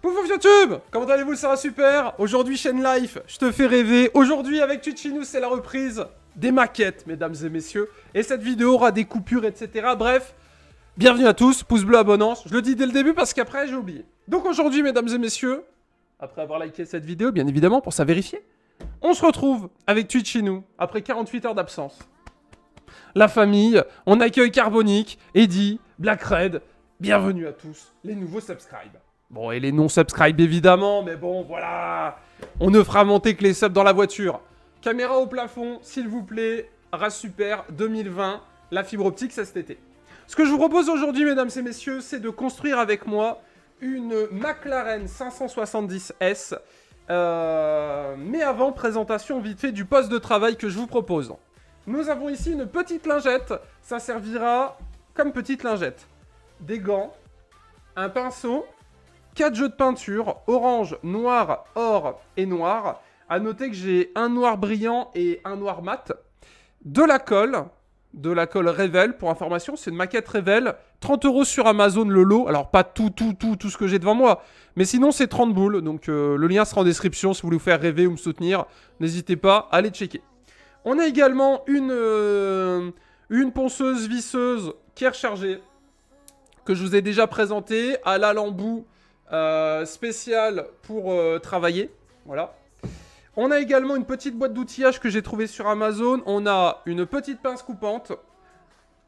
Bonjour YouTube, comment allez-vous? Ça va super. Aujourd'hui chaîne live, je te fais rêver. Aujourd'hui avec Twitchinous, c'est la reprise des maquettes, mesdames et messieurs. Et cette vidéo aura des coupures, etc. Bref, bienvenue à tous, pouce bleu, abonnance. Je le dis dès le début parce qu'après j'ai oublié. Donc aujourd'hui, mesdames et messieurs, après avoir liké cette vidéo, bien évidemment, pour ça vérifier, on se retrouve avec Twitchinous après 48 heures d'absence. La famille, on accueille Carbonique, Eddy, Black Red. Bienvenue à tous, les nouveaux subscribes. Bon, et les non-subscribes évidemment, mais bon, voilà. On ne fera monter que les subs dans la voiture. Caméra au plafond, s'il vous plaît. Race Super 2020. La fibre optique, c'est cet été. Ce que je vous propose aujourd'hui, mesdames et messieurs, c'est de construire avec moi une McLaren 570S. Mais avant, présentation vite fait du poste de travail que je vous propose. Nous avons ici une petite lingette. Ça servira comme petite lingette. Des gants, un pinceau, 4 jeux de peinture, orange, noir, or et noir. A noter que j'ai un noir brillant et un noir mat. De la colle Revell. Pour information, c'est une maquette Revell. 30 € sur Amazon le lot. Alors pas tout ce que j'ai devant moi. Mais sinon c'est 30 boules. Donc le lien sera en description si vous voulez vous faire rêver ou me soutenir. N'hésitez pas à aller checker. On a également une ponceuse visseuse qui est rechargée. Que je vous ai déjà présenté à l'Alembou. Spécial pour travailler, voilà. On a également une petite boîte d'outillage que j'ai trouvée sur Amazon. On a une petite pince coupante.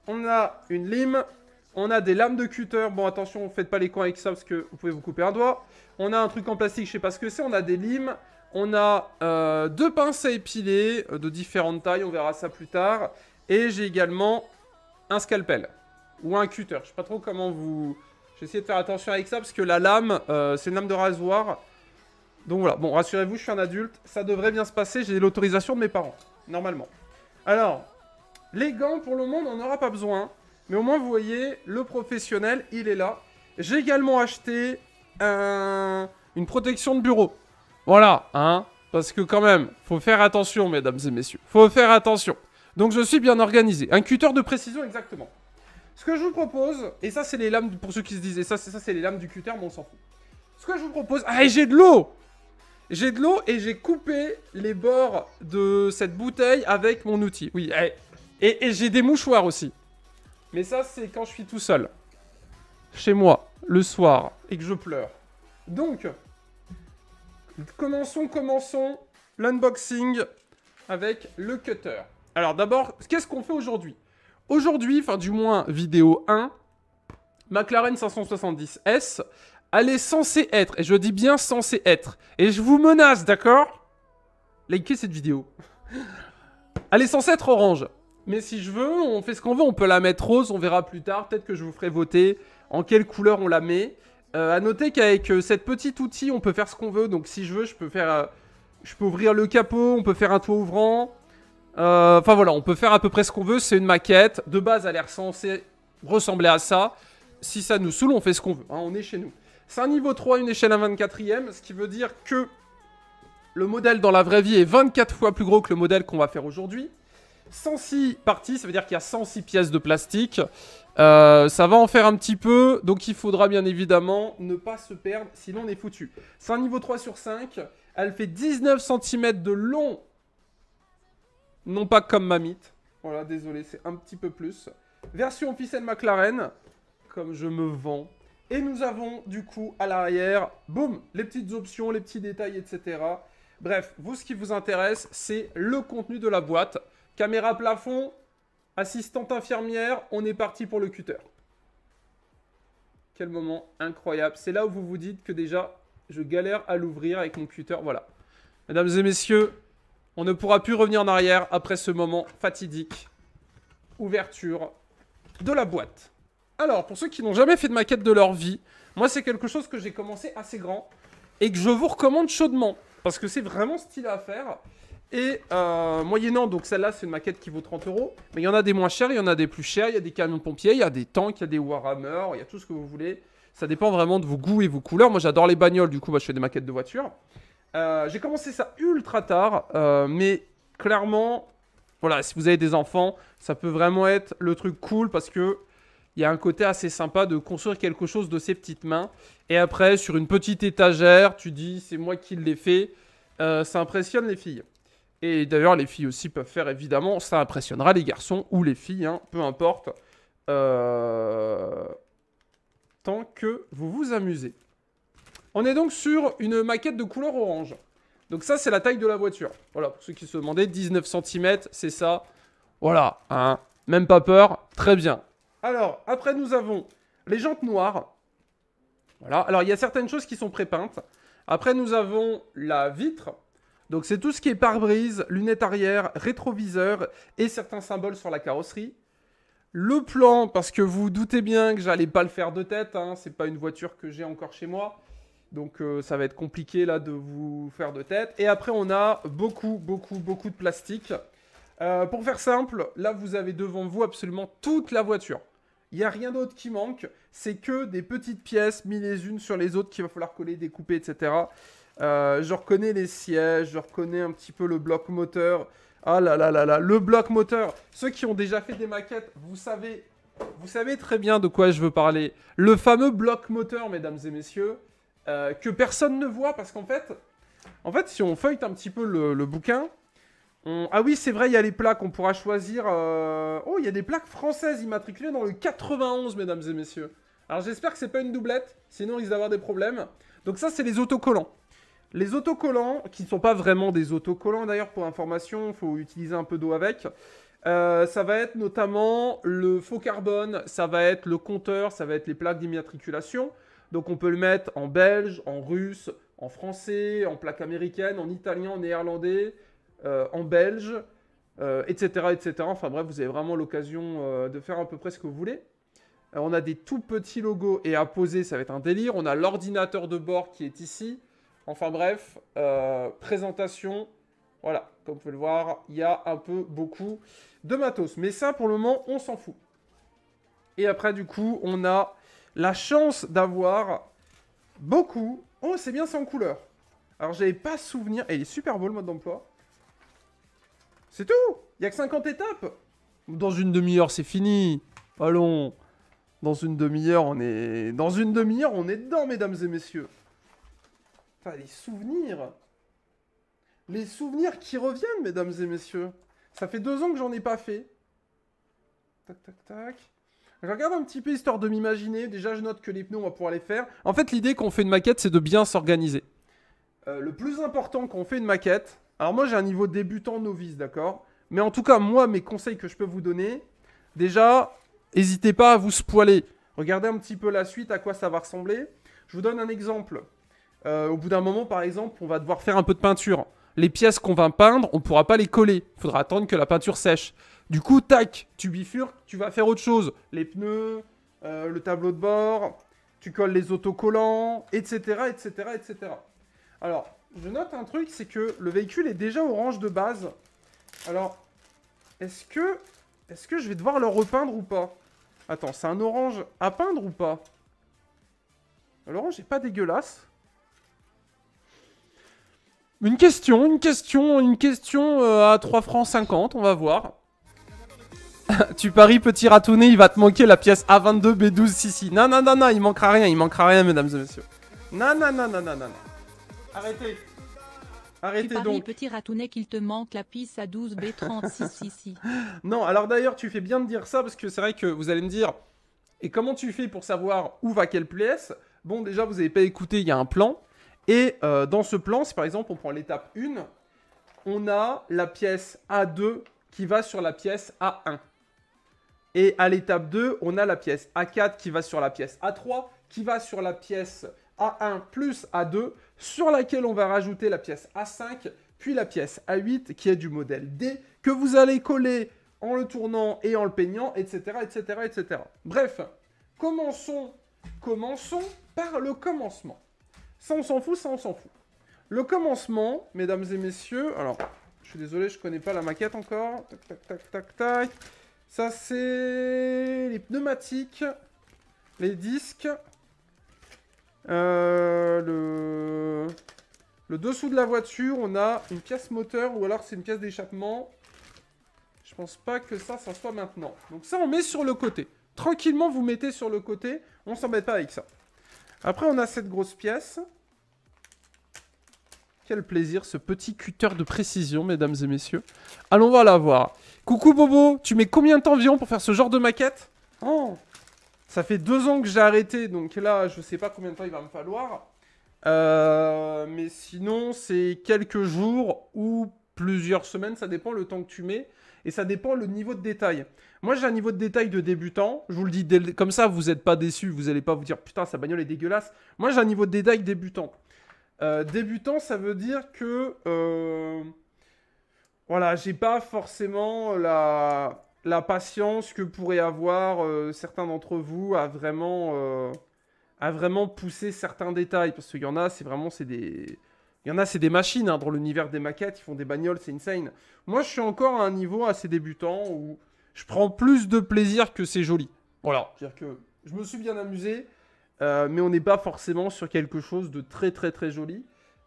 On a une lime. On a des lames de cutter. Bon, attention, faites pas les cons avec ça parce que vous pouvez vous couper un doigt. On a un truc en plastique, je sais pas ce que c'est. On a des limes. On a 2 pinces à épiler de différentes tailles. On verra ça plus tard. Et j'ai également un scalpel ou un cutter. Je sais pas trop comment vous... J'ai essayé de faire attention avec ça parce que la lame, c'est une lame de rasoir. Donc voilà, bon, rassurez-vous, je suis un adulte. Ça devrait bien se passer, j'ai l'autorisation de mes parents, normalement. Alors, les gants, pour le moment, on n'en aura pas besoin. Mais au moins, vous voyez, le professionnel, il est là. J'ai également acheté une protection de bureau. Voilà, hein, parce que quand même, faut faire attention, mesdames et messieurs. Faut faire attention. Donc je suis bien organisé. Un cutter de précision, exactement. Ce que je vous propose, et ça c'est les lames, pour ceux qui se disent, et ça c'est les lames du cutter, mais on s'en fout. Ce que je vous propose, ah et j'ai de l'eau. J'ai de l'eau et j'ai coupé les bords de cette bouteille avec mon outil. Oui, et j'ai des mouchoirs aussi. Mais ça c'est quand je suis tout seul. Chez moi, le soir, et que je pleure. Donc, commençons l'unboxing avec le cutter. Alors d'abord, qu'est-ce qu'on fait aujourd'hui ? Aujourd'hui, enfin du moins vidéo 1, McLaren 570S, elle est censée être, et je dis bien censée être, et je vous menace, d'accord? Likez cette vidéo. Elle est censée être orange. Mais si je veux, on fait ce qu'on veut, on peut la mettre rose, on verra plus tard, peut-être que je vous ferai voter en quelle couleur on la met. À noter qu'avec cette petite outil, on peut faire ce qu'on veut, donc si je veux, je peux ouvrir le capot, on peut faire un toit ouvrant... Enfin voilà, on peut faire à peu près ce qu'on veut, c'est une maquette. De base, elle est censée ressembler à ça. Si ça nous saoule, on fait ce qu'on veut, hein, on est chez nous. C'est un niveau 3, une échelle 1/24e, ce qui veut dire que le modèle dans la vraie vie est 24 fois plus gros que le modèle qu'on va faire aujourd'hui. 106 parties, ça veut dire qu'il y a 106 pièces de plastique. Ça va en faire un petit peu, donc il faudra bien évidemment ne pas se perdre, sinon on est foutu. C'est un niveau 3 sur 5, elle fait 19 cm de long. Non pas comme ma mythe. Voilà, désolé, c'est un petit peu plus. Version officielle McLaren. Comme je me vends. Et nous avons, du coup, à l'arrière, boum, les petites options, les petits détails, etc. Bref, vous, ce qui vous intéresse, c'est le contenu de la boîte. Caméra plafond, assistante infirmière, on est parti pour le cutter. Quel moment incroyable. C'est là où vous vous dites que déjà, je galère à l'ouvrir avec mon cutter. Voilà. Mesdames et messieurs... On ne pourra plus revenir en arrière après ce moment fatidique. Ouverture de la boîte. Alors, pour ceux qui n'ont jamais fait de maquette de leur vie, moi c'est quelque chose que j'ai commencé assez grand et que je vous recommande chaudement. Parce que c'est vraiment stylé à faire. Et moyennant, donc celle-là c'est une maquette qui vaut 30 €. Mais il y en a des moins chers, il y en a des plus chers. Il y a des camions de pompiers, il y a des tanks, il y a des Warhammer, il y a tout ce que vous voulez. Ça dépend vraiment de vos goûts et vos couleurs. Moi j'adore les bagnoles, du coup je fais des maquettes de voitures. J'ai commencé ça ultra tard, mais clairement, voilà, si vous avez des enfants, ça peut vraiment être le truc cool parce que il y a un côté assez sympa de construire quelque chose de ses petites mains. Et après, sur une petite étagère, tu dis, c'est moi qui l'ai fait. Ça impressionne les filles. Et d'ailleurs, les filles aussi peuvent faire, évidemment. Ça impressionnera les garçons ou les filles, hein, peu importe. Tant que vous vous amusez. On est donc sur une maquette de couleur orange. Donc ça, c'est la taille de la voiture. Voilà, pour ceux qui se demandaient, 19 cm, c'est ça. Voilà, hein. Même pas peur, très bien. Alors, après, nous avons les jantes noires. Voilà, alors il y a certaines choses qui sont prépeintes. Après, nous avons la vitre. Donc c'est tout ce qui est pare-brise, lunettes arrière, rétroviseur et certains symboles sur la carrosserie. Le plan, parce que vous vous doutez bien que j'allais pas le faire de tête, hein, c'est pas une voiture que j'ai encore chez moi. Donc ça va être compliqué là de vous faire de tête. Et après on a beaucoup de plastique. Pour faire simple, là vous avez devant vous absolument toute la voiture. Il n'y a rien d'autre qui manque. C'est que des petites pièces mises les unes sur les autres qu'il va falloir coller, découper, etc. Je reconnais les sièges, je reconnais un petit peu le bloc moteur. Ah là là là là, le bloc moteur. Ceux qui ont déjà fait des maquettes, vous savez très bien de quoi je veux parler. Le fameux bloc moteur, mesdames et messieurs, que personne ne voit parce qu'en fait, si on feuillete un petit peu le bouquin, ah oui, c'est vrai, il y a les plaques, on pourra choisir... Oh, il y a des plaques françaises immatriculées dans le 91, mesdames et messieurs. Alors j'espère que c'est pas une doublette, sinon il risque d'avoir des problèmes. Donc ça, c'est les autocollants. Les autocollants, qui ne sont pas vraiment des autocollants d'ailleurs, pour information, il faut utiliser un peu d'eau avec. Ça va être notamment le faux carbone, ça va être le compteur, ça va être les plaques d'immatriculation. Donc on peut le mettre en belge, en russe, en français, en plaque américaine, en italien, en néerlandais, en belge, etc., etc. Enfin bref, vous avez vraiment l'occasion de faire à peu près ce que vous voulez. On a des tout petits logos et à poser, ça va être un délire. On a l'ordinateur de bord qui est ici. Enfin bref, présentation, voilà, comme vous pouvez le voir, il y a un peu beaucoup de matos. Mais ça, pour le moment, on s'en fout. Et après, du coup, on a la chance d'avoir beaucoup... Oh, c'est bien, c'est en couleur. Alors, j'avais pas souvenir... Et il est super beau, le mode d'emploi. C'est tout. Il n'y a que 50 étapes. Dans une demi-heure, c'est fini. Allons. Dans une demi-heure, on est... Dans une demi-heure, on est dedans, mesdames et messieurs. Enfin, les souvenirs. Les souvenirs qui reviennent, mesdames et messieurs. Ça fait 2 ans que j'en ai pas fait. Tac, tac, tac. Je regarde un petit peu histoire de m'imaginer. Déjà, je note que les pneus, on va pouvoir les faire. En fait, l'idée quand on fait une maquette, c'est de bien s'organiser. Le plus important quand on fait une maquette... Alors moi, j'ai un niveau débutant novice, d'accord? Mais en tout cas, moi, mes conseils que je peux vous donner... Déjà, n'hésitez pas à vous spoiler. Regardez un petit peu la suite, à quoi ça va ressembler. Je vous donne un exemple. Au bout d'un moment, par exemple, on va devoir faire un peu de peinture. Les pièces qu'on va peindre, on ne pourra pas les coller. Il faudra attendre que la peinture sèche. Du coup, tac, tu bifurques, tu vas faire autre chose. Les pneus, le tableau de bord, tu colles les autocollants, etc., etc., etc. Alors, je note un truc, c'est que le véhicule est déjà orange de base. Alors, est-ce que je vais devoir le repeindre ou pas? Attends, c'est un orange à peindre ou pas? L'orange n'est pas dégueulasse. Une question à 3 francs 50, on va voir. Tu paries, petit ratounet, il va te manquer la pièce A22 B12 Sissi. Non, non, non, non, il manquera rien, mesdames et messieurs. Non, non, non, non, non, non. Arrêtez. Arrêtez tu paries, donc. petit ratounet, qu'il te manque la pièce A12 B36 Sissi. Non, alors d'ailleurs, tu fais bien de dire ça, parce que c'est vrai que vous allez me dire, et comment tu fais pour savoir où va quelle pièce? Bon, déjà, vous n'avez pas écouté, il y a un plan. Et dans ce plan, si par exemple on prend l'étape 1, on a la pièce A2 qui va sur la pièce A1. Et à l'étape 2, on a la pièce A4 qui va sur la pièce A3, qui va sur la pièce A1 plus A2, sur laquelle on va rajouter la pièce A5, puis la pièce A8 qui est du modèle D, que vous allez coller en le tournant et en le peignant, etc. etc., etc. Bref, commençons par le commencement. Ça, on s'en fout, ça, on s'en fout. Le commencement, mesdames et messieurs... Alors, je suis désolé, je connais pas la maquette encore. Tac, tac, tac, tac, tac. Ça, c'est les pneumatiques, les disques, le dessous de la voiture. On a une pièce moteur ou alors c'est une pièce d'échappement. Je pense pas que ça soit maintenant. Donc ça, on met sur le côté. Tranquillement, vous mettez sur le côté. On s'embête pas avec ça. Après, on a cette grosse pièce. Quel plaisir, ce petit cutter de précision, mesdames et messieurs. Allons, on va la voir. Coucou Bobo, tu mets combien de temps environ pour faire ce genre de maquette? Oh, ça fait 2 ans que j'ai arrêté, donc là, je sais pas combien de temps il va me falloir. Mais sinon, c'est quelques jours ou plusieurs semaines, ça dépend le temps que tu mets. Et ça dépend le niveau de détail. Moi, j'ai un niveau de détail de débutant. Je vous le dis comme ça, vous n'êtes pas déçus. Vous n'allez pas vous dire, putain, sa bagnole est dégueulasse. Moi, j'ai un niveau de détail débutant. Débutant, ça veut dire que... voilà, j'ai pas forcément la patience que pourraient avoir certains d'entre vous à vraiment pousser certains détails. Parce qu'il y en a, c'est des... Il y en a, c'est des machines, hein, dans l'univers des maquettes, ils font des bagnoles, c'est insane. Moi, je suis encore à un niveau assez débutant où je prends plus de plaisir que c'est joli. Voilà, c'est-à-dire que je me suis bien amusé, mais on n'est pas forcément sur quelque chose de très très très joli.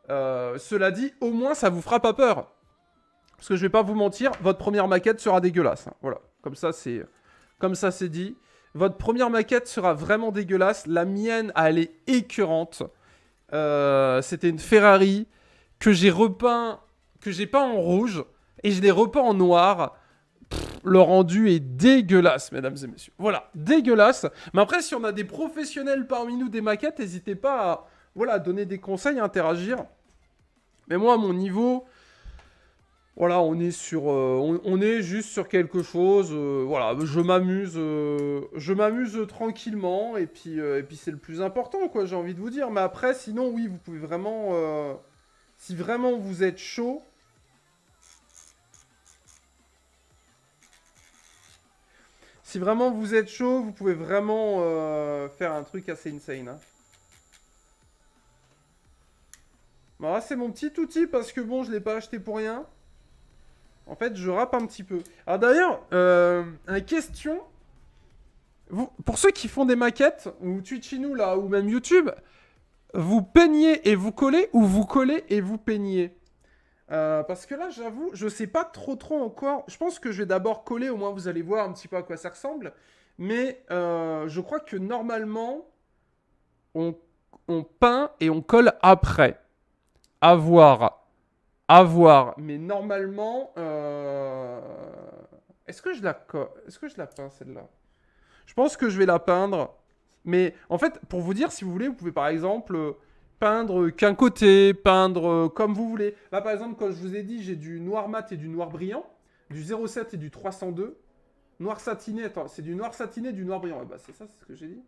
Cela dit, au moins, ça vous fera pas peur. Parce que je vais pas vous mentir, votre première maquette sera dégueulasse. Hein. Voilà, comme ça c'est dit. Votre première maquette sera vraiment dégueulasse. La mienne, elle est écœurante. C'était une Ferrari que j'ai peint en rouge et je l'ai repeint en noir. Le rendu est dégueulasse, mesdames et messieurs. Voilà, dégueulasse. Mais après, si on a des professionnels parmi nous des maquettes, n'hésitez pas à voilà, donner des conseils, à interagir. Mais moi, à mon niveau, voilà, on est juste sur quelque chose. Voilà, je m'amuse tranquillement et puis c'est le plus important, quoi. J'ai envie de vous dire. Mais après, sinon, oui, vous pouvez vraiment, si vraiment vous êtes chaud. Si vraiment vous êtes chaud, vous pouvez vraiment faire un truc assez insane. Hein. Bon, là, c'est mon petit outil parce que bon, je l'ai pas acheté pour rien. En fait, je rappe un petit peu. Alors d'ailleurs, une question. Pour ceux qui font des maquettes, ou Twitchinou là, ou même YouTube, vous peignez et vous collez, ou vous collez et vous peignez? Parce que là, j'avoue, je sais pas trop encore. Je pense que je vais d'abord coller, au moins vous allez voir un petit peu à quoi ça ressemble. Mais je crois que normalement, on peint et on colle après. À voir. Mais normalement, est-ce que je la peins celle-là? Je pense que je vais la peindre. Mais en fait, pour vous dire, si vous voulez, vous pouvez par exemple peindre qu'un côté, peindre comme vous voulez. Là, par exemple, quand je vous ai dit, j'ai du noir mat et du noir brillant, du 07 et du 302. Noir satiné, attends, c'est du noir satiné et du noir brillant. Bah, c'est ça, c'est ce que j'ai dit.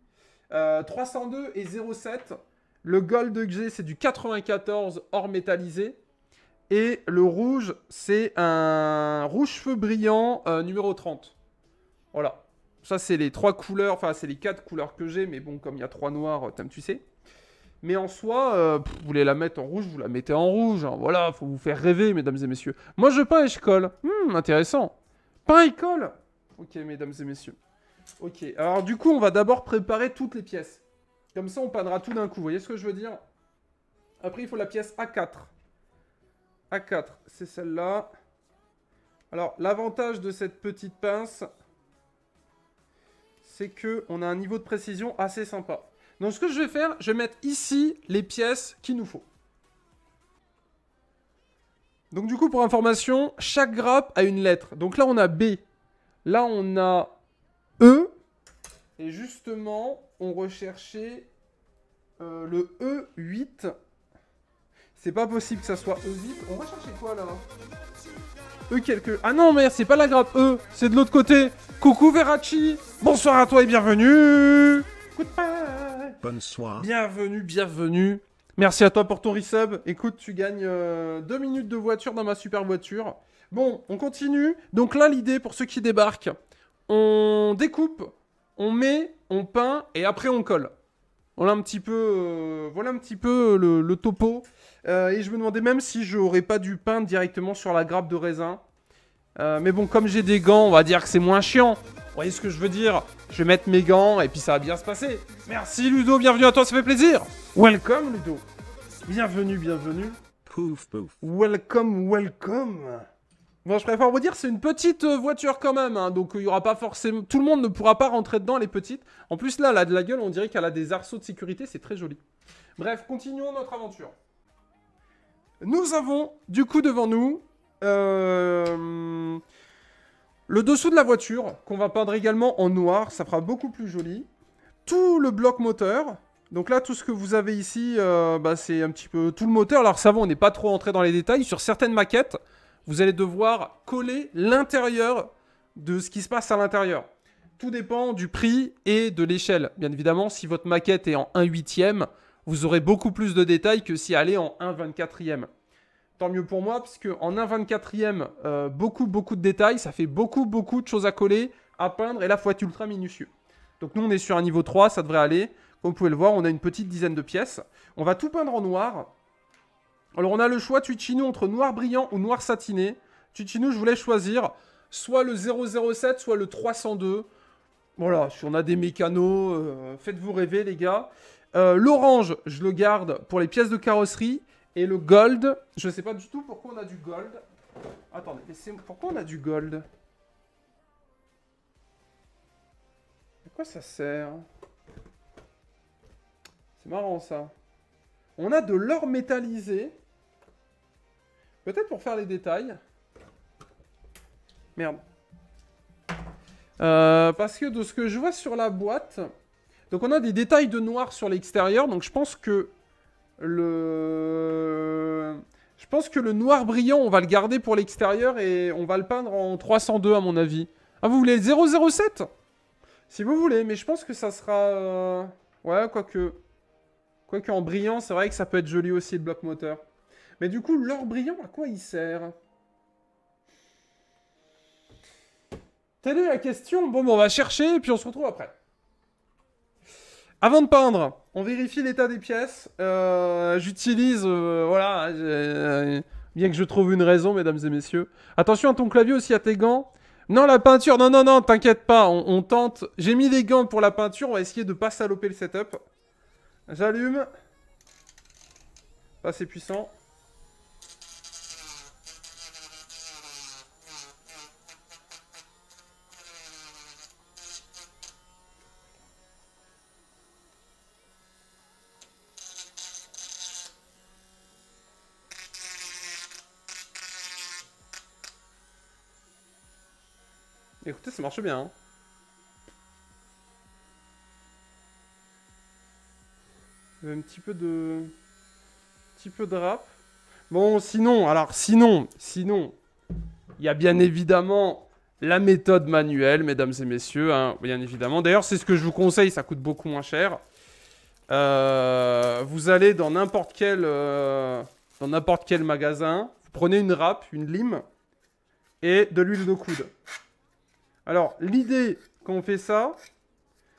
302 et 07. Le gold que j'ai, c'est du 94 or métallisé. Et le rouge, c'est un rouge feu brillant numéro 30. Voilà. Ça, c'est les 3 couleurs, enfin, c'est les 4 couleurs que j'ai. Mais bon, comme il y a 3 noirs, tu sais. Mais en soi, vous voulez la mettre en rouge, vous la mettez en rouge. Hein. Voilà, faut vous faire rêver, mesdames et messieurs. Moi, je peins et je colle. Intéressant. Peint et colle. Ok, mesdames et messieurs. Ok, alors du coup, on va d'abord préparer toutes les pièces. Comme ça, on peindra tout d'un coup. Vous voyez ce que je veux dire? Après, il faut la pièce A4. A4, c'est celle-là. Alors, l'avantage de cette petite pince, c'est qu'on a un niveau de précision assez sympa. Donc, ce que je vais faire, je vais mettre ici les pièces qu'il nous faut. Donc, du coup, pour information, chaque grappe a une lettre. Donc là, on a B. Là, on a E. Et justement, on recherchait le E8. C'est pas possible que ça soit E8. On va chercher quoi là? E quelque... Ah non, mais c'est pas la grappe E. C'est de l'autre côté. Coucou Veracci. Bonsoir à toi et bienvenue. Goodbye. Bonsoir. Bienvenue. Merci à toi pour ton resub. Écoute, tu gagnes 2 minutes de voiture dans ma super voiture. Bon, on continue. Donc là, l'idée pour ceux qui débarquent, on découpe, on met, on peint et après on colle. Voilà un petit peu, le topo. Et je me demandais même si j'aurais pas dû peindre directement sur la grappe de raisin. Mais bon, comme j'ai des gants, on va dire que c'est moins chiant. Vous voyez ce que je veux dire? Je vais mettre mes gants et puis ça va bien se passer. Merci Ludo, bienvenue à toi, ça fait plaisir. Welcome Ludo. Bienvenue. Pouf, pouf. Welcome. Bon, je préfère vous dire, c'est une petite voiture quand même, hein, donc il y aura pas forcément... Tout le monde ne pourra pas rentrer dedans, les petites. En plus, là, elle a de la gueule, on dirait qu'elle a des arceaux de sécurité, c'est très joli. Bref, continuons notre aventure. Nous avons, du coup, devant nous, le dessous de la voiture, qu'on va peindre également en noir, ça fera beaucoup plus joli. Tout le bloc moteur. Donc là, tout ce que vous avez ici, c'est un petit peu tout le moteur. Alors ça va, on n'est pas trop entré dans les détails. Sur certaines maquettes, vous allez devoir coller l'intérieur de ce qui se passe à l'intérieur. Tout dépend du prix et de l'échelle. Bien évidemment, si votre maquette est en 1/8e, vous aurez beaucoup plus de détails que si elle est en 1/24e. Tant mieux pour moi, parce qu'en 1/24e, beaucoup de détails, ça fait beaucoup de choses à coller, à peindre, et là, il faut être ultra minutieux. Donc nous, on est sur un niveau 3, ça devrait aller. Comme vous pouvez le voir, on a une petite dizaine de pièces. On va tout peindre en noir. Alors, on a le choix, Twitchino, entre noir brillant ou noir satiné. Twitchino, je voulais choisir soit le 007, soit le 302. Voilà, si on a des mécanos, faites-vous rêver, les gars. L'orange, je le garde pour les pièces de carrosserie. Et le gold, je ne sais pas du tout pourquoi on a du gold. Attendez, pourquoi on a du gold? À quoi ça sert? C'est marrant, ça. On a de l'or métallisé. Peut-être pour faire les détails. Merde. Parce que de ce que je vois sur la boîte... Donc on a des détails de noir sur l'extérieur. Donc je pense que le noir brillant, on va le garder pour l'extérieur. Et on va le peindre en 302 à mon avis. Ah, vous voulez le 007? Si vous voulez, mais je pense que ça sera... Ouais, quoique en brillant, c'est vrai que ça peut être joli aussi, le bloc moteur. Mais du coup, l'or brillant, à quoi il sert? Telle est la question. Bon, on va chercher et puis on se retrouve après. Avant de peindre, on vérifie l'état des pièces. J'utilise... voilà. Bien que je trouve une raison, mesdames et messieurs. Attention à ton clavier aussi, à tes gants. Non, la peinture. Non, t'inquiète pas. On tente. J'ai mis des gants pour la peinture. On va essayer de pas saloper le setup. J'allume. Pas assez puissant. Écoutez, ça marche bien. Hein. Un petit peu de rap. Bon, sinon, il y a bien évidemment la méthode manuelle, mesdames et messieurs, hein, bien évidemment. D'ailleurs, c'est ce que je vous conseille, ça coûte beaucoup moins cher. Vous allez dans n'importe quel magasin, vous prenez une râpe, une lime et de l'huile de coude. Alors, l'idée quand on fait ça,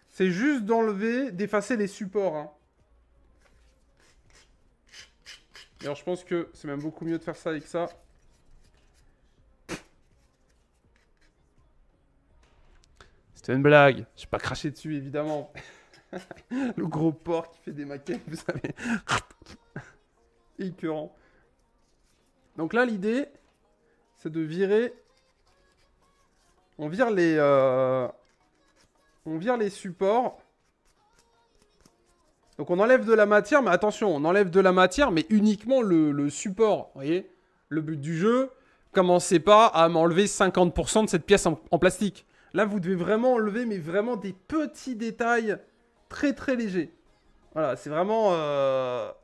c'est juste d'effacer les supports. Hein. Alors, je pense que c'est même beaucoup mieux de faire ça avec ça. C'était une blague. Je vais pas cracher dessus, évidemment. Le gros porc qui fait des maquettes, vous savez. Écœurant. Donc là, l'idée, c'est de virer... On vire les supports. Donc on enlève de la matière, mais attention, on enlève de la matière, mais uniquement le support. Vous voyez? Le but du jeu, commencez pas à m'enlever 50% de cette pièce en plastique. Là, vous devez vraiment enlever, mais vraiment des petits détails très légers. Voilà, c'est vraiment... Enfin,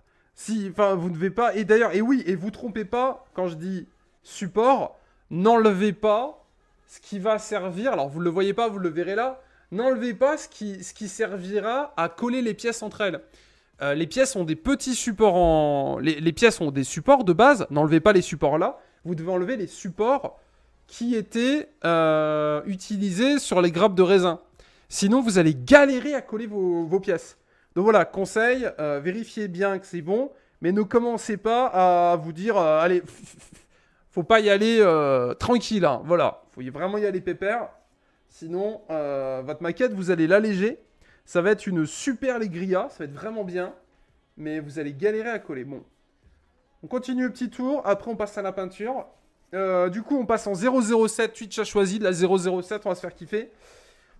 vous ne devez pas... Et d'ailleurs, et oui, et vous trompez pas, quand je dis support, n'enlevez pas ce qui va servir... Alors, vous ne le voyez pas, vous le verrez là. N'enlevez pas ce qui servira à coller les pièces entre elles. Les pièces ont des petits supports les pièces ont des supports de base. N'enlevez pas les supports là. Vous devez enlever les supports qui étaient utilisés sur les grappes de raisin. Sinon, vous allez galérer à coller vos pièces. Donc voilà, conseil, vérifiez bien que c'est bon. Mais ne commencez pas à vous dire, allez, faut pas y aller tranquille. Hein, voilà, faut vraiment y aller pépère. Sinon, votre maquette, vous allez l'alléger. Ça va être une super Legria. Ça va être vraiment bien. Mais vous allez galérer à coller. Bon. On continue le petit tour. Après, on passe à la peinture. Du coup, on passe en 007. Twitch a choisi de la 007. On va se faire kiffer.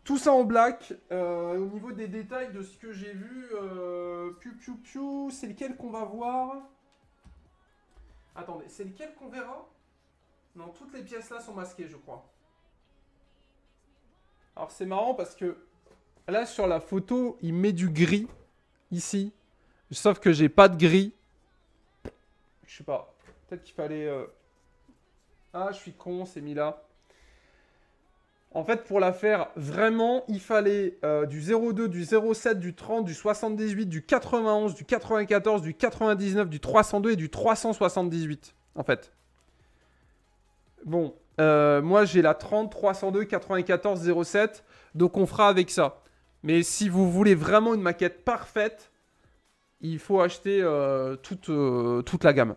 Tout ça en black. Au niveau des détails de ce que j'ai vu, c'est lequel qu'on va voir? Attendez, c'est lequel qu'on verra? Non, toutes les pièces là sont masquées, je crois. Alors c'est marrant parce que là sur la photo, il met du gris ici. Sauf que j'ai pas de gris. Je sais pas. Peut-être qu'il fallait... Ah, je suis con, c'est mis là. En fait, pour la faire vraiment, il fallait du 02, du 07, du 30, du 78, du 91, du 94, du 99, du 302 et du 378. En fait. Bon, moi j'ai la 30, 302, 94, 07. Donc on fera avec ça. Mais si vous voulez vraiment une maquette parfaite, il faut acheter toute la gamme.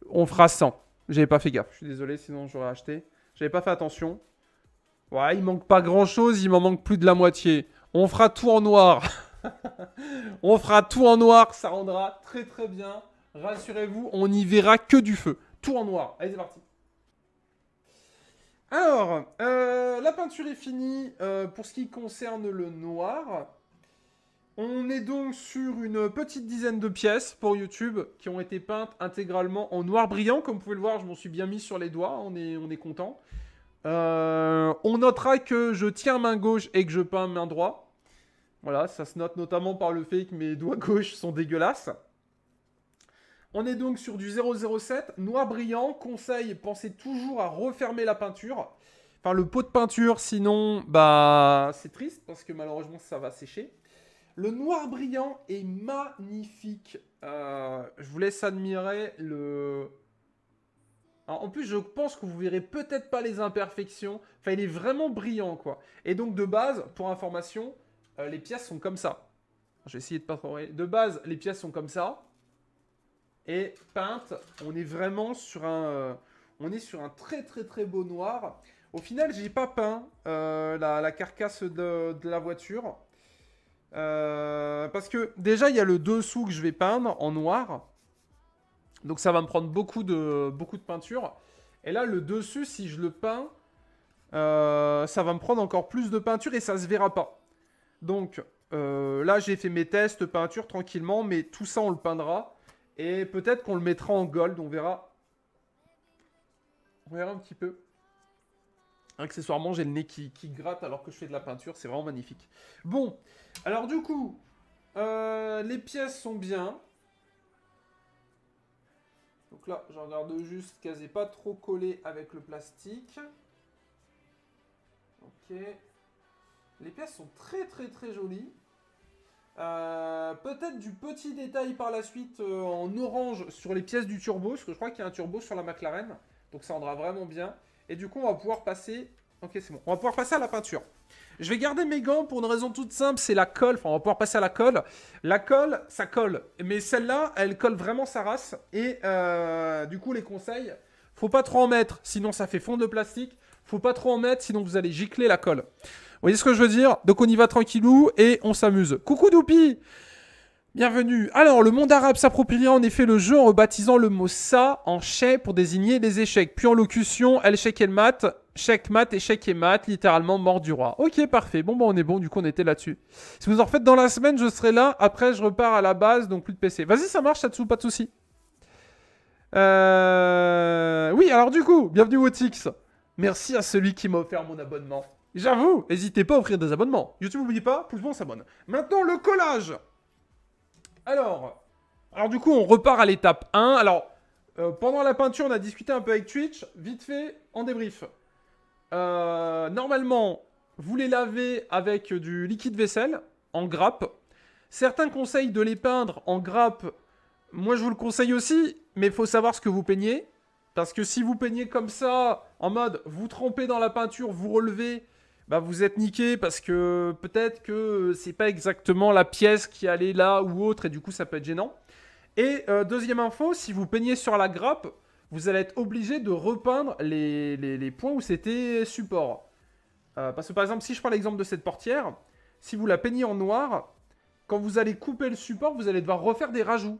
On fera 100. J'avais pas fait gaffe. Je suis désolé, sinon j'aurais acheté. J'avais pas fait attention. Ouais, il manque pas grand chose. Il m'en manque plus de la moitié. On fera tout en noir. On fera tout en noir. Ça rendra très très bien. Rassurez-vous, on n'y verra que du feu. Tout en noir. Allez, c'est parti. Alors, la peinture est finie pour ce qui concerne le noir. On est donc sur une petite dizaine de pièces pour YouTube qui ont été peintes intégralement en noir brillant. Comme vous pouvez le voir, je m'en suis bien mis sur les doigts, on est content. On notera que je tiens main gauche et que je peins main droite. Voilà, ça se note notamment par le fait que mes doigts gauches sont dégueulasses. On est donc sur du 007, noir brillant. Conseil, pensez toujours à refermer la peinture. Enfin, le pot de peinture, sinon, bah, c'est triste parce que malheureusement, ça va sécher. Le noir brillant est magnifique. Je vous laisse admirer le... Alors, en plus, je pense que vous verrez peut-être pas les imperfections. Enfin, il est vraiment brillant, quoi. Et donc, de base, pour information, les pièces sont comme ça. Je vais essayer de pas trop... De base, les pièces sont comme ça. Et peintes, on est vraiment sur un... on est sur un très très très beau noir. Au final, j'ai pas peint la carcasse de la voiture. Parce que déjà il y a le dessous que je vais peindre en noir, donc ça va me prendre beaucoup de peinture. Et là le dessus, si je le peins, ça va me prendre encore plus de peinture et ça se verra pas. Donc là j'ai fait mes tests peinture tranquillement, mais tout ça on le peindra et peut-être qu'on le mettra en gold, on verra un petit peu. Accessoirement, j'ai le nez qui gratte alors que je fais de la peinture. C'est vraiment magnifique. Bon, alors du coup, les pièces sont bien. Donc là, je regarde juste qu'elles n'aient pas trop collé avec le plastique. Ok. Les pièces sont très très très jolies. Peut-être du petit détail par la suite en orange sur les pièces du turbo. Parce que je crois qu'il y a un turbo sur la McLaren. Donc ça rendra vraiment bien. Et du coup, on va pouvoir passer... Ok, c'est bon. On va pouvoir passer à la peinture. Je vais garder mes gants pour une raison toute simple, c'est la colle. Enfin, on va pouvoir passer à la colle. La colle, ça colle. Mais celle-là, elle colle vraiment sa race. Et du coup, les conseils, faut pas trop en mettre, sinon ça fait fondre le plastique. Faut pas trop en mettre, sinon vous allez gicler la colle. Vous voyez ce que je veux dire? Donc on y va tranquillou et on s'amuse. Coucou Doupi! Bienvenue. Alors, le monde arabe s'appropriera en effet le jeu en rebaptisant le mot ça en shay pour désigner les échecs. Puis en locution, el shek el mat, shek mat et shek et mat, littéralement mort du roi. Ok, parfait. Bon, bah on est bon, du coup on était là-dessus. Si vous en refaites dans la semaine, je serai là. Après, je repars à la base, donc plus de PC. Vas-y, ça marche, Tatsu, pas de soucis. Oui, alors du coup, bienvenue Wotix. Merci à celui qui m'a offert mon abonnement. J'avoue, n'hésitez pas à offrir des abonnements. YouTube, n'oubliez pas, pouce bleu, on s'abonne. Maintenant, le collage. Alors du coup, on repart à l'étape 1. Alors, pendant la peinture, on a discuté un peu avec Twitch. Vite fait, en débrief. Normalement, vous les lavez avec du liquide vaisselle, en grappe. Certains conseillent de les peindre en grappe. Moi, je vous le conseille aussi, mais il faut savoir ce que vous peignez. Parce que si vous peignez comme ça, en mode, vous trempez dans la peinture, vous relevez... Bah vous êtes niqué parce que peut-être que c'est pas exactement la pièce qui allait là ou autre et du coup ça peut être gênant. Et deuxième info, si vous peignez sur la grappe, vous allez être obligé de repeindre les points où c'était support. Parce que par exemple, si je prends l'exemple de cette portière, si vous la peignez en noir, quand vous allez couper le support, vous allez devoir refaire des rajouts.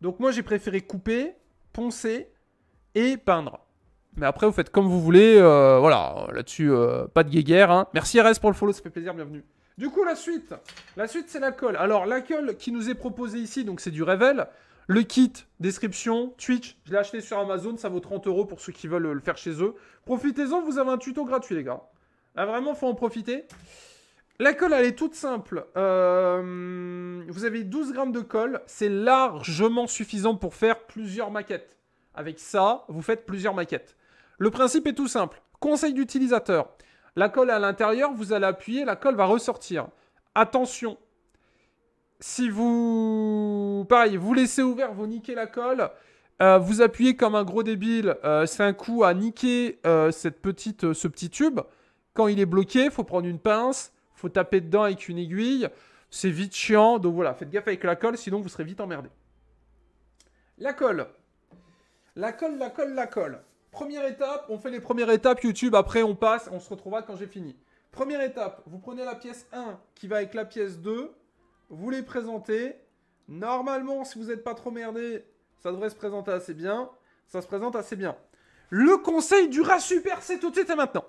Donc moi j'ai préféré couper, poncer et peindre. Mais après, vous faites comme vous voulez. Voilà, là-dessus, pas de guéguerre. Hein. Merci RS pour le follow, ça fait plaisir, bienvenue. Du coup, la suite. La suite, c'est la colle. Alors, la colle qui nous est proposée ici, donc c'est du Revel. Le kit, description, Twitch. Je l'ai acheté sur Amazon, ça vaut 30 € pour ceux qui veulent le faire chez eux. Profitez-en, vous avez un tuto gratuit, les gars. Ah, vraiment, faut en profiter. La colle, elle est toute simple. Vous avez 12 grammes de colle. C'est largement suffisant pour faire plusieurs maquettes. Avec ça, vous faites plusieurs maquettes. Le principe est tout simple. Conseil d'utilisateur. La colle est à l'intérieur, vous allez appuyer, la colle va ressortir. Attention. Si vous... Pareil, vous laissez ouvert, vous niquez la colle. Vous appuyez comme un gros débile. C'est un coup à niquer ce petit tube. Quand il est bloqué, il faut prendre une pince. Il faut taper dedans avec une aiguille. C'est vite chiant. Donc voilà, faites gaffe avec la colle, sinon vous serez vite emmerdé. La colle. La colle. Première étape, on fait les premières étapes YouTube, après on passe, on se retrouvera quand j'ai fini. Première étape, vous prenez la pièce 1 qui va avec la pièce 2, vous les présentez. Normalement, si vous n'êtes pas trop merdé, ça devrait se présenter assez bien. Ça se présente assez bien. Le conseil du rat super, c'est tout de suite et maintenant.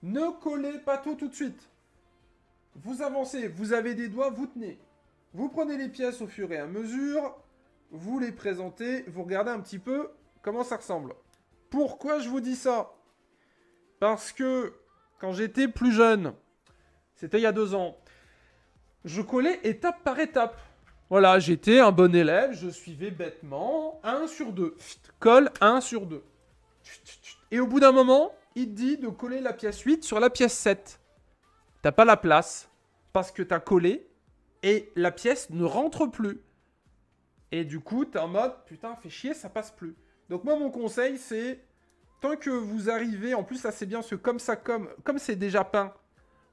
Ne collez pas tout de suite. Vous avancez, vous avez des doigts, vous tenez. Vous prenez les pièces au fur et à mesure, vous les présentez, vous regardez un petit peu comment ça ressemble. Pourquoi je vous dis ça? Parce que quand j'étais plus jeune, c'était il y a 2 ans, je collais étape par étape. Voilà, j'étais un bon élève, je suivais bêtement 1 sur 2. Colle 1 sur 2. Et au bout d'un moment, il te dit de coller la pièce 8 sur la pièce 7. T'as pas la place parce que t'as collé et la pièce ne rentre plus. Et du coup, t'es en mode, putain, fais chier, ça passe plus. Donc moi, mon conseil, c'est, tant que vous arrivez, en plus, ça c'est bien, parce que comme c'est déjà peint,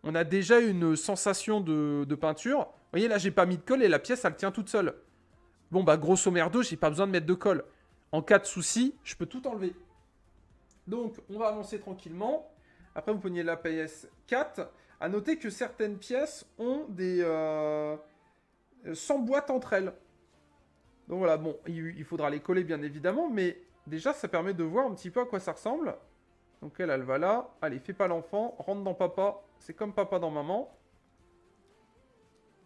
on a déjà une sensation de peinture. Vous voyez, là, j'ai pas mis de colle et la pièce, elle tient toute seule. Bon, bah, grosso merdo, j'ai pas besoin de mettre de colle. En cas de souci, je peux tout enlever. Donc, on va avancer tranquillement. Après, vous prenez la pièce 4. À noter que certaines pièces ont des... s'emboîtent entre elles. Donc voilà, bon, il faudra les coller bien évidemment, mais déjà ça permet de voir un petit peu à quoi ça ressemble. Donc elle va là. Allez, fais pas l'enfant, rentre dans papa. C'est comme papa dans maman.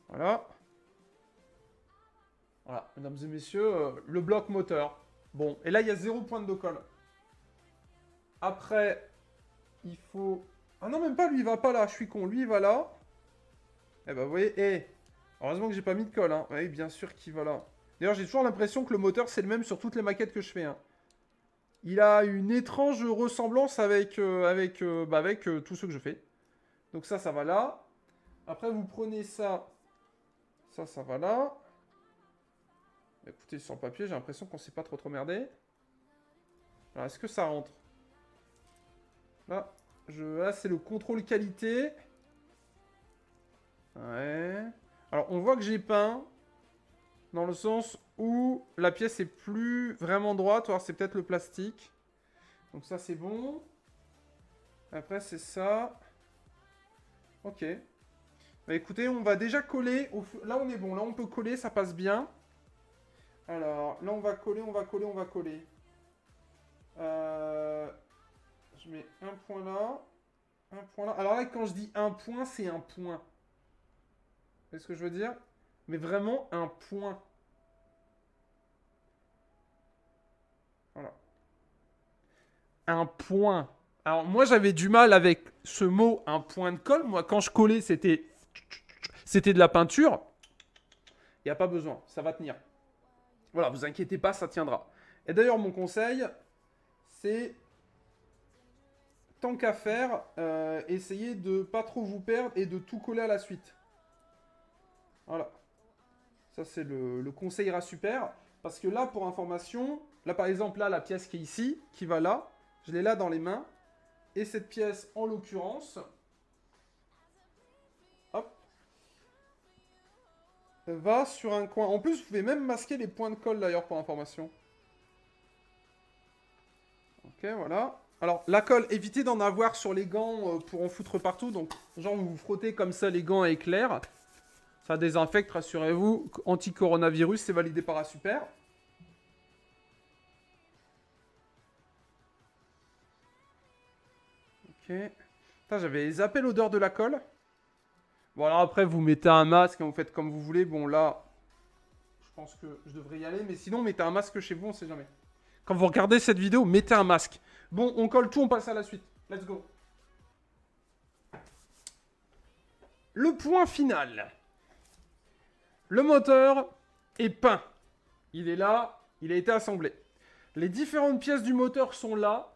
Voilà. Voilà, mesdames et messieurs, le bloc moteur. Bon, et là il y a 0 point de colle. Après, il faut... Ah non, même pas, lui il va pas là, je suis con. Lui il va là. Eh ben vous voyez, heureusement que j'ai pas mis de colle, hein. Oui, bien sûr qu'il va là. D'ailleurs, j'ai toujours l'impression que le moteur, c'est le même sur toutes les maquettes que je fais. Hein. Il a une étrange ressemblance avec tous ceux que je fais. Donc ça va là. Après, vous prenez ça. Ça va là. Écoutez, sur le papier, j'ai l'impression qu'on s'est pas trop merdé. Alors, est-ce que ça rentre? Là, là c'est le contrôle qualité. Ouais. Alors, on voit que j'ai peint. Dans le sens où la pièce est plus vraiment droite. Alors c'est peut-être le plastique. Donc ça c'est bon. Après c'est ça. Ok. Bah écoutez, on va déjà coller. Là on est bon. Là on peut coller, ça passe bien. Alors là on va coller. Je mets un point là. Un point là. Alors là quand je dis un point, c'est un point. Vous voyez ce que je veux dire? Mais vraiment un point. Voilà. Un point. Alors moi j'avais du mal avec ce mot, un point de colle. Moi quand je collais c'était de la peinture. Il n'y a pas besoin, ça va tenir. Voilà, vous inquiétez pas, ça tiendra. Et d'ailleurs mon conseil, c'est tant qu'à faire, essayez de pas trop vous perdre et de tout coller à la suite. Voilà. Ça, c'est le conseil ira super. Parce que là, pour information, là, par exemple, là, la pièce qui est ici, qui va là, je l'ai là dans les mains. Et cette pièce, en l'occurrence, hop, va sur un coin. En plus, vous pouvez même masquer les points de colle, d'ailleurs, pour information. Ok, voilà. Alors, la colle, évitez d'en avoir sur les gants pour en foutre partout. Donc, genre, vous vous frottez comme ça les gants à éclair. Ça désinfecte, rassurez-vous. Anti-coronavirus, c'est validé par Super. Putain, j'avais zappé l'odeur de la colle. Bon, alors après, vous mettez un masque, vous faites comme vous voulez. Bon, là, je pense que je devrais y aller. Mais sinon, mettez un masque chez vous, on sait jamais. Quand vous regardez cette vidéo, mettez un masque. Bon, on colle tout, on passe à la suite. Let's go. Le point final. Le moteur est peint. Il est là, il a été assemblé. Les différentes pièces du moteur sont là.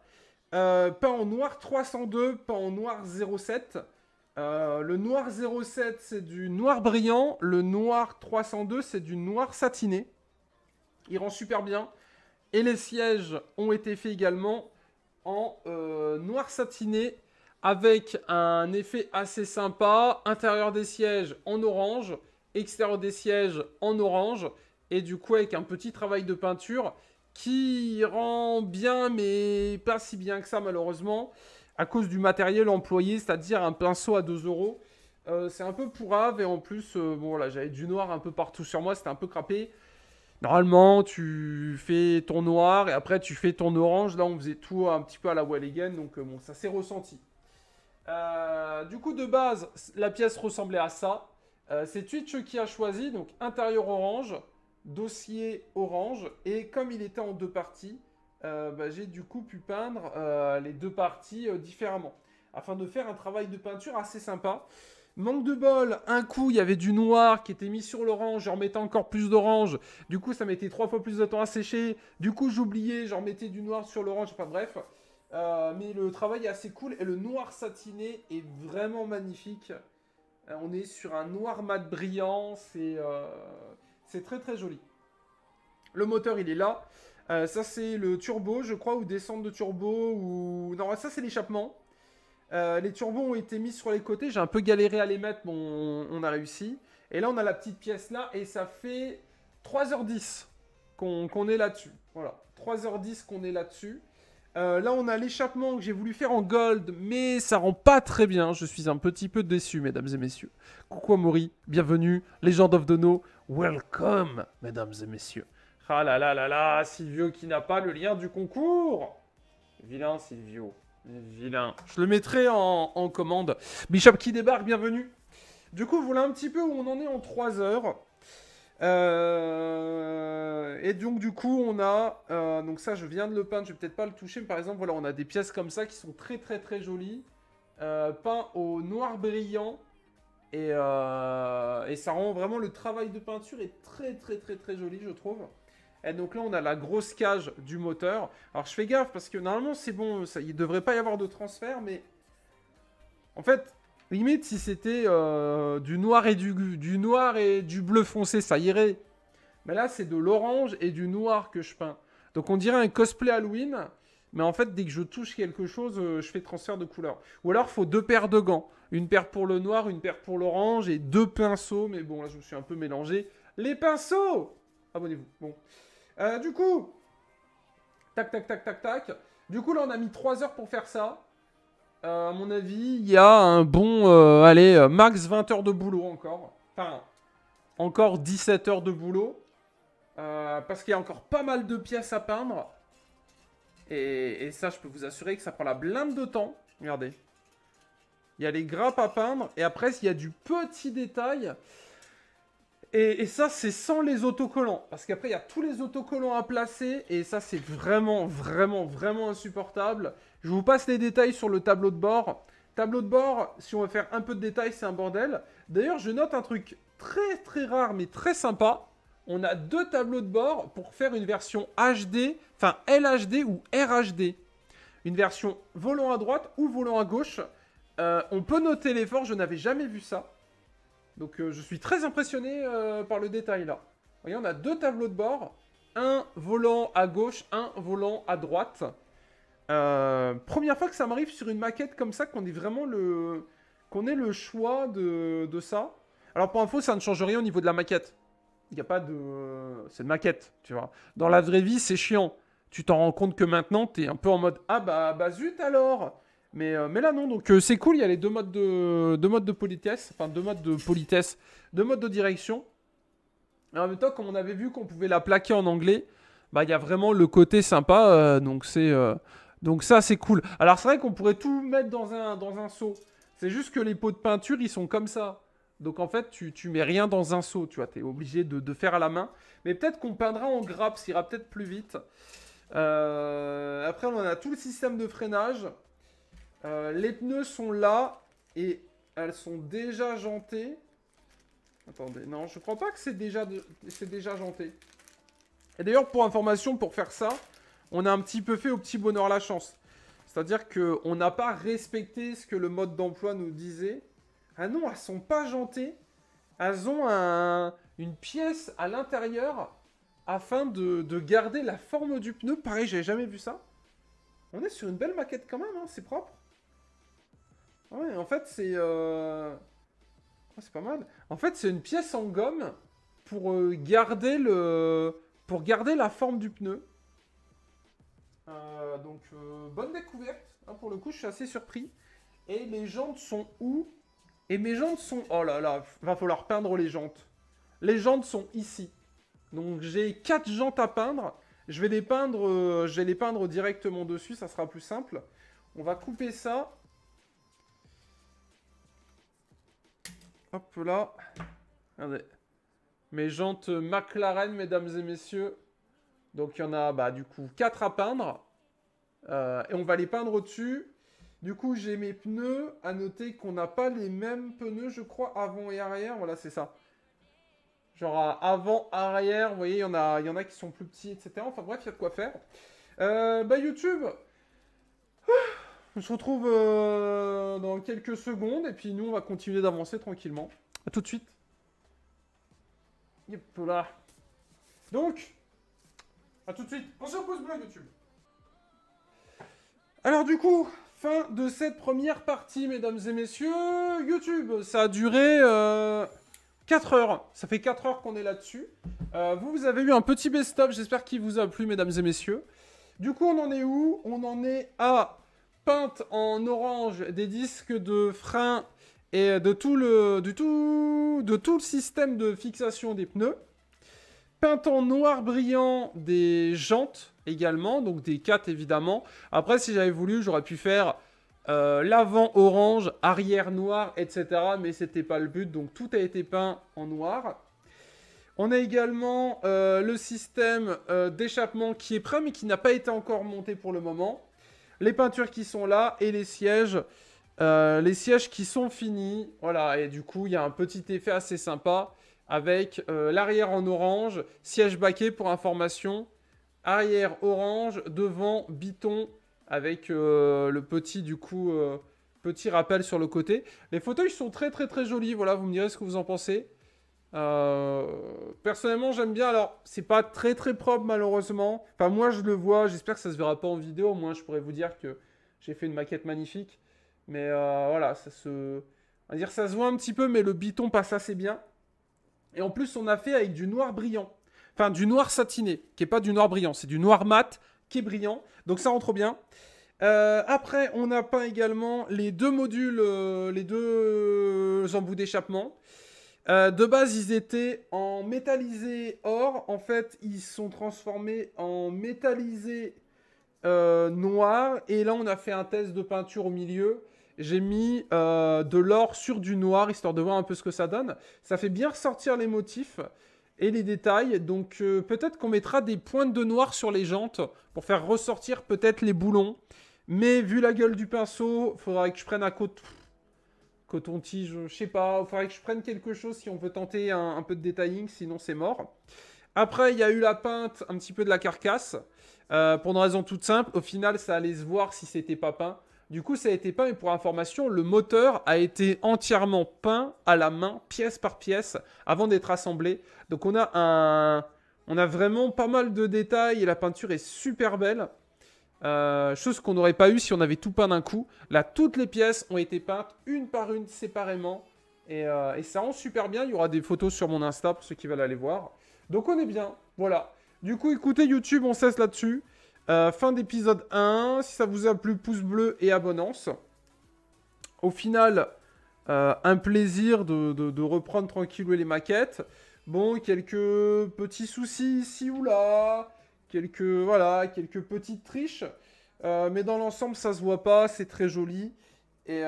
Peint en noir 302, peint en noir 07. Le noir 07, c'est du noir brillant. Le noir 302, c'est du noir satiné. Il rend super bien. Et les sièges ont été faits également en noir satiné avec un effet assez sympa. Intérieur des sièges en orange, extérieur des sièges en orange. Et du coup, avec un petit travail de peinture qui rend bien, mais pas si bien que ça, malheureusement, à cause du matériel employé, c'est-à-dire un pinceau à 2 euros. C'est un peu pourrave, et en plus, bon, voilà, j'avais du noir un peu partout sur moi, c'était un peu crapé. Normalement, tu fais ton noir, et après, tu fais ton orange. Là, on faisait tout un petit peu à la Well Again, donc bon, ça s'est ressenti. Du coup, de base, la pièce ressemblait à ça. C'est Twitch qui a choisi, donc intérieur orange, dossier orange, et comme il était en 2 parties, j'ai du coup pu peindre les 2 parties différemment, afin de faire un travail de peinture assez sympa. Manque de bol, un coup il y avait du noir qui était mis sur l'orange, j'en mettais encore plus d'orange, du coup ça mettait 3 fois plus de temps à sécher, du coup j'oubliais, j'en mettais du noir sur l'orange, enfin bref. Mais le travail est assez cool, et le noir satiné est vraiment magnifique. On est sur un noir mat brillant, c'est très très joli. Le moteur il est là. Ça c'est le turbo je crois, ou descente de turbo, ou... Non, ça c'est l'échappement. Les turbos ont été mis sur les côtés, j'ai un peu galéré à les mettre, mais on a réussi. Et là on a la petite pièce là, et ça fait 3h10 qu'on est là-dessus. Voilà, 3h10 qu'on est là-dessus. Là on a l'échappement que j'ai voulu faire en gold, mais ça rend pas très bien. Je suis un petit peu déçu, mesdames et messieurs. Coucou Amaury, bienvenue. Legend of Dono, welcome, mesdames et messieurs. Ah là là là là, Silvio qui n'a pas le lien du concours. Vilain Silvio, vilain. Je le mettrai en commande. Bishop qui débarque, bienvenue. Du coup, voilà un petit peu où on en est en 3 heures. Et donc du coup on a donc ça je viens de le peindre, je vais peut-être pas le toucher, mais par exemple voilà, on a des pièces comme ça qui sont très très très jolies, peints au noir brillant, et ça rend vraiment, le travail de peinture est très très très très joli, je trouve. Et donc là on a la grosse cage du moteur. Alors je fais gaffe parce que normalement c'est bon, ça, il devrait pas y avoir de transfert, mais en fait limite, si c'était du noir et du bleu foncé, ça irait. Mais là, c'est de l'orange et du noir que je peins. Donc on dirait un cosplay Halloween. Mais en fait, dès que je touche quelque chose, je fais transfert de couleur. Ou alors, il faut 2 paires de gants. Une paire pour le noir, une paire pour l'orange, et 2 pinceaux. Mais bon, là, je me suis un peu mélangé. Les pinceaux! Abonnez-vous. Bon. Du coup, tac, tac, tac, tac, tac. Du coup, là, on a mis 3 heures pour faire ça. À mon avis, il y a un bon, max 20 heures de boulot encore. Enfin, encore 17 heures de boulot. Parce qu'il y a encore pas mal de pièces à peindre. Et ça, je peux vous assurer que ça prend la blinde de temps. Regardez. Il y a les grappes à peindre. Et après, il y a du petit détail. Et ça, c'est sans les autocollants. Parce qu'après, il y a tous les autocollants à placer. Et ça, c'est vraiment, vraiment, vraiment insupportable. Je vous passe les détails sur le tableau de bord. Tableau de bord, si on veut faire un peu de détails, c'est un bordel. D'ailleurs, je note un truc très, très rare, mais très sympa. On a 2 tableaux de bord pour faire une version HD, enfin LHD ou RHD. Une version volant à droite ou volant à gauche. On peut noter l'effort, je n'avais jamais vu ça. Donc je suis très impressionné par le détail là. Vous voyez, on a 2 tableaux de bord. Un volant à gauche, un volant à droite. Première fois que ça m'arrive sur une maquette comme ça, qu'on ait vraiment qu'on ait le choix de ça. Alors pour info, ça ne change rien au niveau de la maquette. Il n'y a pas de... C'est une maquette, tu vois. Dans la vraie vie, c'est chiant. Tu t'en rends compte que maintenant, tu es un peu en mode « Ah bah zut alors !» Mais là non, donc c'est cool, il y a les 2 modes de politesse, enfin 2 modes de politesse, 2 modes de direction. Et en même temps, comme on avait vu qu'on pouvait la plaquer en anglais, bah il y a vraiment le côté sympa, donc c'est Donc ça, c'est cool. Alors, c'est vrai qu'on pourrait tout mettre dans un seau. C'est juste que les pots de peinture, ils sont comme ça. Donc, en fait, tu mets rien dans un seau, tu vois. Tu es obligé de faire à la main. Mais peut-être qu'on peindra en grappe, ça ira peut-être plus vite. Après, on a tout le système de freinage. Les pneus sont là et elles sont déjà jantées. Attendez, non, je crois pas que c'est déjà janté. Et d'ailleurs, pour information, pour faire ça, on a un petit peu fait au petit bonheur la chance. C'est-à-dire qu'on n'a pas respecté ce que le mode d'emploi nous disait. Ah non, elles sont pas jantées. Elles ont une pièce à l'intérieur afin de garder la forme du pneu. Pareil, j'avais jamais vu ça. On est sur une belle maquette quand même, hein, c'est propre. Ouais, en fait, c'est... Oh, c'est pas mal. En fait, c'est une pièce en gomme pour garder la forme du pneu. Donc, bonne découverte. Hein, pour le coup, je suis assez surpris. Et les jantes sont où? Et mes jantes sont... Oh là là, va falloir peindre les jantes. Les jantes sont ici. Donc, j'ai 4 jantes à peindre. Je vais les peindre directement dessus, ça sera plus simple. On va couper ça. Hop là. Regardez. Mes jantes McLaren, mesdames et messieurs. Donc, il y en a, bah, du coup, 4 à peindre. Et on va les peindre au-dessus. Du coup, j'ai mes pneus. À noter qu'on n'a pas les mêmes pneus, je crois, avant et arrière. Voilà, c'est ça. Genre avant, arrière, vous voyez, il y en a qui sont plus petits, etc. Enfin bref, il y a de quoi faire. Bah YouTube, on se retrouve dans quelques secondes. Et puis nous, on va continuer d'avancer tranquillement. A tout de suite. Yep, là. Donc, à tout de suite. Pensez au pouce bleu YouTube. Alors du coup, fin de cette première partie, mesdames et messieurs. YouTube, ça a duré 4 heures. Ça fait 4 heures qu'on est là-dessus. Vous avez eu un petit best-of. J'espère qu'il vous a plu, mesdames et messieurs. Du coup, on en est où? On en est à peinte en orange des disques de frein et de tout le système de fixation des pneus. Peinte en noir brillant des jantes également, donc des 4 évidemment. Après, si j'avais voulu, j'aurais pu faire l'avant orange, arrière noir, etc. Mais c'était pas le but, donc tout a été peint en noir. On a également le système d'échappement qui est prêt, mais qui n'a pas été encore monté pour le moment. Les peintures qui sont là et les sièges qui sont finis. Voilà, et du coup, il y a un petit effet assez sympa avec l'arrière en orange, siège baquet pour information, arrière orange, devant biton avec le petit du coup petit rappel sur le côté. Les fauteuils sont très très très jolis, voilà, vous me direz ce que vous en pensez. Personnellement j'aime bien, alors c'est pas très très propre malheureusement, enfin moi je le vois, j'espère que ça se verra pas en vidéo, au moins je pourrais vous dire que j'ai fait une maquette magnifique, mais voilà, on va dire ça se voit un petit peu, mais le biton passe assez bien. Et en plus, on a fait avec du noir brillant. Enfin, du noir satiné, qui n'est pas du noir brillant. C'est du noir mat qui est brillant. Donc ça rentre bien. Après, on a peint également les deux modules, les deux embouts d'échappement. De base, ils étaient en métallisé or. En fait, ils sont transformés en métallisé noir. Et là, on a fait un test de peinture au milieu. J'ai mis de l'or sur du noir, histoire de voir un peu ce que ça donne. Ça fait bien ressortir les motifs et les détails. Donc peut-être qu'on mettra des pointes de noir sur les jantes pour faire ressortir peut-être les boulons. Mais vu la gueule du pinceau, il faudrait que je prenne un coton-tige, je sais pas. Il faudrait que je prenne quelque chose si on veut tenter un peu de detailing, sinon c'est mort. Après, il y a eu la peinte un petit peu de la carcasse. Pour une raison toute simple, au final, ça allait se voir si c'était pas peint. Du coup, ça a été peint, et pour information, le moteur a été entièrement peint à la main, pièce par pièce, avant d'être assemblé. Donc on a vraiment pas mal de détails, et la peinture est super belle. Chose qu'on n'aurait pas eu si on avait tout peint d'un coup. Là, toutes les pièces ont été peintes, une par une, séparément. Et ça rend super bien. Il y aura des photos sur mon Insta, pour ceux qui veulent aller voir. Donc on est bien, voilà. Du coup, écoutez YouTube, on cesse là-dessus. Fin d'épisode 1, si ça vous a plu, pouce bleu et abonnance. Au final, un plaisir de reprendre tranquillou les maquettes. Bon, quelques petits soucis ici ou là, quelques petites triches. Mais dans l'ensemble, ça se voit pas, c'est très joli. Et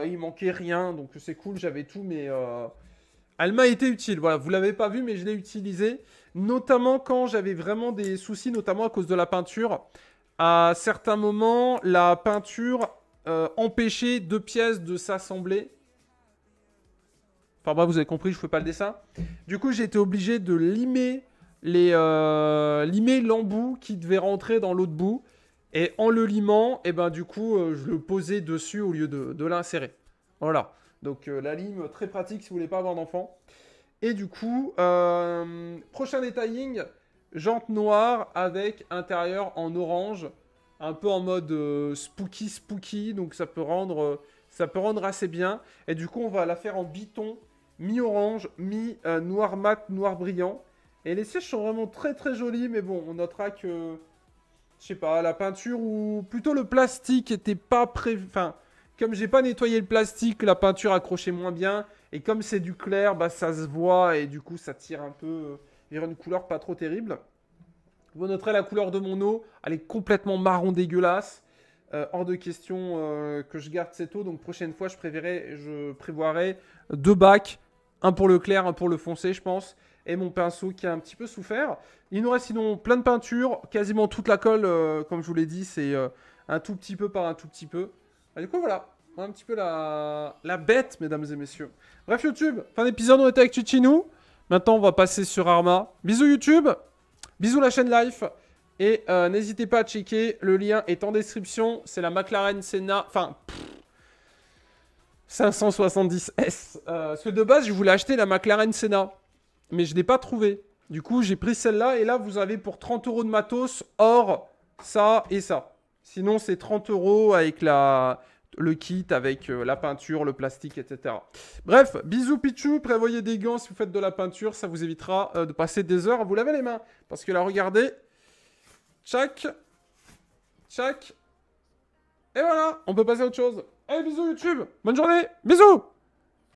il manquait rien, donc c'est cool, j'avais tout, mais elle m'a été utile. Voilà, vous l'avez pas vu, mais je l'ai utilisée. Notamment quand j'avais vraiment des soucis, notamment à cause de la peinture. À certains moments, la peinture empêchait deux pièces de s'assembler. Enfin bref, vous avez compris, je ne fais pas le dessin. Du coup, j'ai été obligé de limer limer l'embout qui devait rentrer dans l'autre bout. Et en le limant, et ben, du coup, je le posais dessus au lieu de l'insérer. Voilà. Donc la lime, très pratique si vous voulez pas avoir d'enfant. Et du coup, prochain detailing, jante noire avec intérieur en orange. Un peu en mode spooky. Donc ça peut rendre assez bien. Et du coup, on va la faire en biton, mi-orange, mi-noir mat, noir brillant. Et les sièges sont vraiment très très jolis. Mais bon, on notera que... Je sais pas, la peinture ou plutôt le plastique était pas prévu. Enfin, comme j'ai pas nettoyé le plastique, la peinture accrochait moins bien. Et comme c'est du clair, bah ça se voit et du coup ça tire un peu vers une couleur pas trop terrible. Vous noterez la couleur de mon eau, elle est complètement marron dégueulasse. Hors de question que je garde cette eau, donc prochaine fois je prévoirai deux bacs. Un pour le clair, un pour le foncé, je pense. Et mon pinceau qui a un petit peu souffert. Il nous reste sinon plein de peintures. Quasiment toute la colle, comme je vous l'ai dit, c'est un tout petit peu par un tout petit peu. Et du coup, voilà. Un petit peu la bête, mesdames et messieurs. Bref, YouTube. Fin d'épisode, on était avec Chichinou. Maintenant, on va passer sur Arma. Bisous, YouTube. Bisous, la chaîne Life. Et n'hésitez pas à checker. Le lien est en description. C'est la McLaren Senna. Enfin... 570S. Parce que de base, je voulais acheter la McLaren Senna. Mais je ne l'ai pas trouvé. Du coup, j'ai pris celle-là. Et là, vous avez pour 30 € de matos, or, ça et ça. Sinon, c'est 30 € avec le kit, avec la peinture, le plastique, etc. Bref, bisous Pichou. Prévoyez des gants si vous faites de la peinture. Ça vous évitera de passer des heures à vous laver les mains. Parce que là, regardez. Tchac. Tchac. Et voilà, on peut passer à autre chose. Allez, bisous YouTube. Bonne journée. Bisous.